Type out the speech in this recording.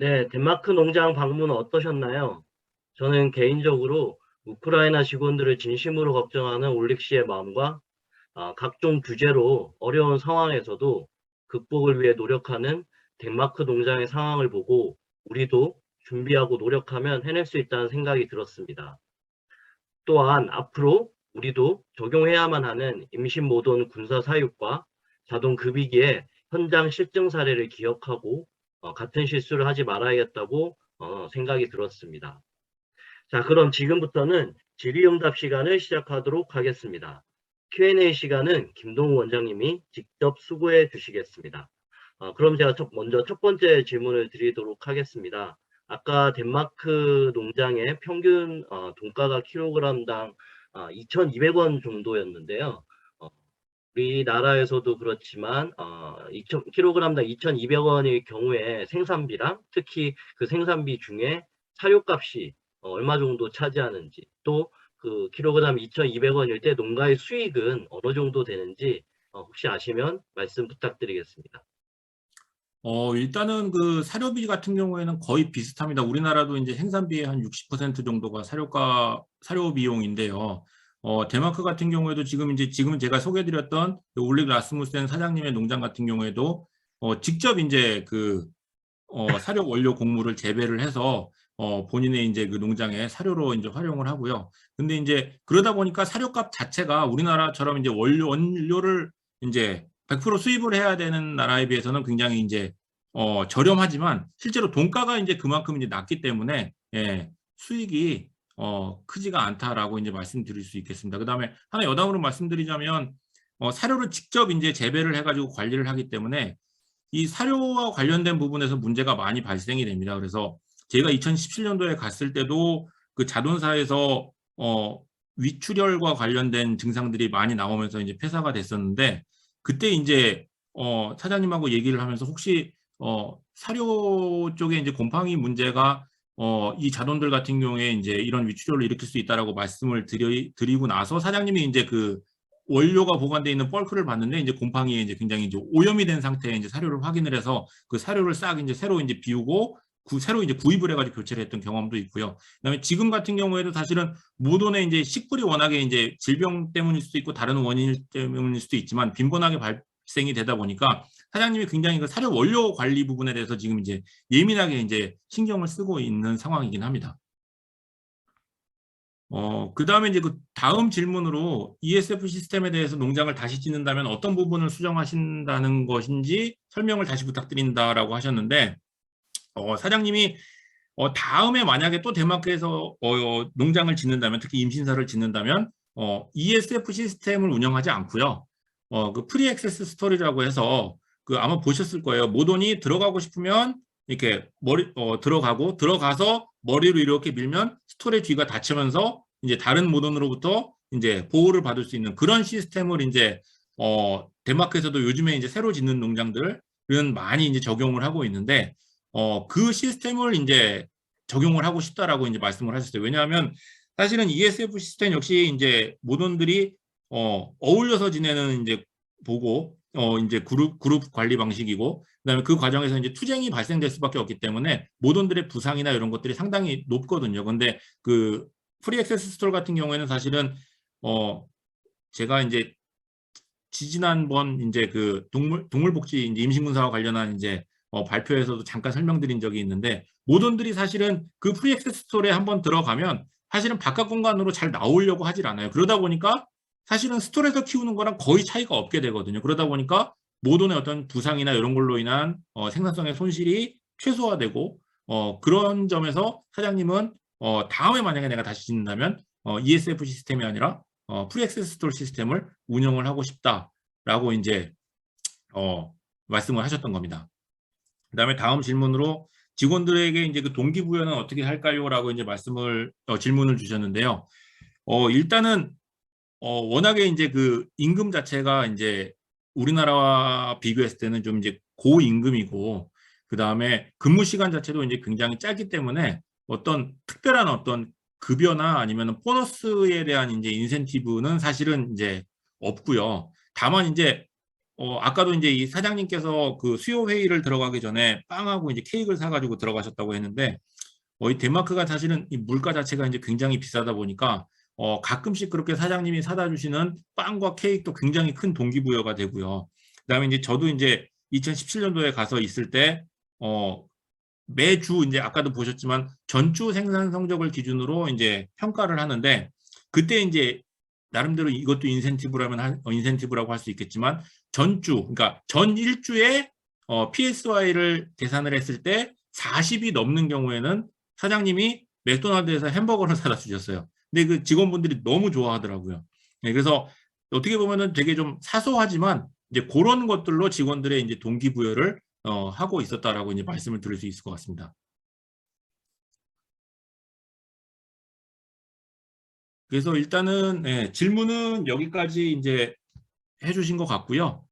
네, 덴마크 농장 방문 어떠셨나요? 저는 개인적으로 우크라이나 직원들을 진심으로 걱정하는 올릭 씨의 마음과 각종 규제로 어려운 상황에서도 극복을 위해 노력하는 덴마크 농장의 상황을 보고 우리도 준비하고 노력하면 해낼 수 있다는 생각이 들었습니다. 또한 앞으로 우리도 적용해야만 하는 임신 모돈 군사 사육과 자동 급이기에 현장 실증 사례를 기억하고 같은 실수를 하지 말아야겠다고 생각이 들었습니다. 자, 그럼 지금부터는 질의응답 시간을 시작하도록 하겠습니다. Q&A 시간은 김동우 원장님이 직접 수고해 주시겠습니다. 그럼 제가 먼저 첫 번째 질문을 드리도록 하겠습니다. 아까 덴마크 농장의 평균 돈가가 킬로그램당 2,200원 정도였는데요. 우리나라에서도 그렇지만 2kg당 2,200원일 경우에 생산비랑 특히 그 생산비 중에 사료값이 얼마 정도 차지하는지, 또 그 킬로그램 2,200원일 때 농가의 수익은 어느 정도 되는지 혹시 아시면 말씀 부탁드리겠습니다. 일단은 그 사료비 같은 경우에는 거의 비슷합니다. 우리나라도 이제 생산비의 한 60% 정도가 사료 비용인데요. 데마크 같은 경우에도 지금 제가 소개해드렸던 올릭 라스무센 사장님의 농장 같은 경우에도 직접 이제 그 사료 원료 곡물을 재배를 해서 본인의 이제 그 농장에 사료로 이제 활용을 하고요. 근데 이제 그러다 보니까 사료값 자체가 우리나라처럼 이제 원료를 이제 100% 수입을 해야 되는 나라에 비해서는 굉장히 이제 저렴하지만 실제로 돈가가 이제 그만큼 이제 낮기 때문에 수익이 크지가 않다라고 이제 말씀드릴 수 있겠습니다. 그다음에 하나 여담으로 말씀드리자면 사료를 직접 이제 재배를 해가지고 관리를 하기 때문에 이 사료와 관련된 부분에서 문제가 많이 발생이 됩니다. 그래서 제가 2017년도에 갔을 때도 그 자동사에서 위출혈과 관련된 증상들이 많이 나오면서 이제 폐사가 됐었는데 그때 이제 사장님하고 얘기를 하면서 혹시 사료 쪽에 이제 곰팡이 문제가 이 자돈들 같은 경우에 이제 이런 위출혈을 일으킬 수 있다라고 말씀을 드리고 나서 사장님이 이제 그 원료가 보관되어 있는 뻘크를 봤는데 이제 곰팡이에 이제 굉장히 이제 오염이 된 상태의 이제 사료를 확인을 해서 그 사료를 싹 이제 새로 이제 비우고 새로 이제 구입을 해가지고 교체를 했던 경험도 있고요. 그다음에 지금 같은 경우에도 사실은 모돈의 이제 식불이 워낙에 이제 질병 때문일 수도 있고 다른 원인 때문일 수도 있지만 빈번하게 발생이 되다 보니까 사장님이 굉장히 그 사료 원료 관리 부분에 대해서 지금 이제 예민하게 이제 신경을 쓰고 있는 상황이긴 합니다. 그 다음에 이제 그 다음 질문으로 ESF 시스템에 대해서 농장을 다시 짓는다면 어떤 부분을 수정하신다는 것인지 설명을 다시 부탁드린다라고 하셨는데, 사장님이 다음에 만약에 또 덴마크에서 농장을 짓는다면, 특히 임신사를 짓는다면, ESF 시스템을 운영하지 않고요. 그 프리 액세스 스토리라고 해서 그 아마 보셨을 거예요. 모돈이 들어가고 싶으면 이렇게 들어가서 머리로 이렇게 밀면 스토리 뒤가 닫히면서 이제 다른 모돈으로부터 이제 보호를 받을 수 있는 그런 시스템을 이제 덴마크에서도 요즘에 이제 새로 짓는 농장들은 많이 이제 적용을 하고 있는데 그 시스템을 이제 적용을 하고 싶다라고 이제 말씀을 하셨어요. 왜냐하면 사실은 ESF 시스템 역시 이제 모돈들이 어울려서 지내는 이제 보고 이제 그룹 관리 방식이고 그다음에 그 과정에서 이제 투쟁이 발생될 수밖에 없기 때문에 모돈들의 부상이나 이런 것들이 상당히 높거든요. 근데 그 프리 액세스 스토어 같은 경우에는 사실은 제가 이제 지지난번 이제 그 동물복지 이제 임신군사와 관련한 이제 발표에서도 잠깐 설명드린 적이 있는데 모돈들이 사실은 그 프리 액세스 스토어에 한번 들어가면 사실은 바깥 공간으로 잘 나오려고 하질 않아요. 그러다 보니까 사실은 스토어에서 키우는 거랑 거의 차이가 없게 되거든요. 그러다 보니까 모돈의 어떤 부상이나 이런 걸로 인한 생산성의 손실이 최소화되고 그런 점에서 사장님은 다음에 만약에 내가 다시 짓는다면 ESF 시스템이 아니라 프리 액세스 스토어 시스템을 운영을 하고 싶다라고 이제 말씀을 하셨던 겁니다. 그다음에 다음 질문으로 직원들에게 이제 그 동기부여는 어떻게 할까요?라고 이제 질문을 주셨는데요. 일단은 워낙에 이제 그 임금 자체가 이제 우리나라와 비교했을 때는 좀 이제 고임금이고 그다음에 근무 시간 자체도 이제 굉장히 짧기 때문에 어떤 특별한 어떤 급여나 아니면 보너스에 대한 이제 인센티브는 사실은 이제 없고요. 다만 이제 아까도 이제 이 사장님께서 그 수요 회의를 들어가기 전에 빵하고 이제 케이크를 사가지고 들어가셨다고 했는데, 이 덴마크가 사실은 이 물가 자체가 이제 굉장히 비싸다 보니까 가끔씩 그렇게 사장님이 사다 주시는 빵과 케이크도 굉장히 큰 동기부여가 되고요. 그다음에 이제 저도 이제 2017년도에 가서 있을 때 매주 이제 아까도 보셨지만 전주 생산 성적을 기준으로 이제 평가를 하는데, 그때 이제 나름대로 이것도 인센티브라고 할 수 있겠지만, 그러니까 전 일주에 PSY를 계산을 했을 때 40이 넘는 경우에는 사장님이 맥도날드에서 햄버거를 사다 주셨어요. 근데 그 직원분들이 너무 좋아하더라고요. 네, 그래서 어떻게 보면은 되게 좀 사소하지만 이제 그런 것들로 직원들의 이제 동기부여를 하고 있었다라고 이제 말씀을 드릴 수 있을 것 같습니다. 그래서 일단은 질문은 여기까지 이제 해주신 것 같고요.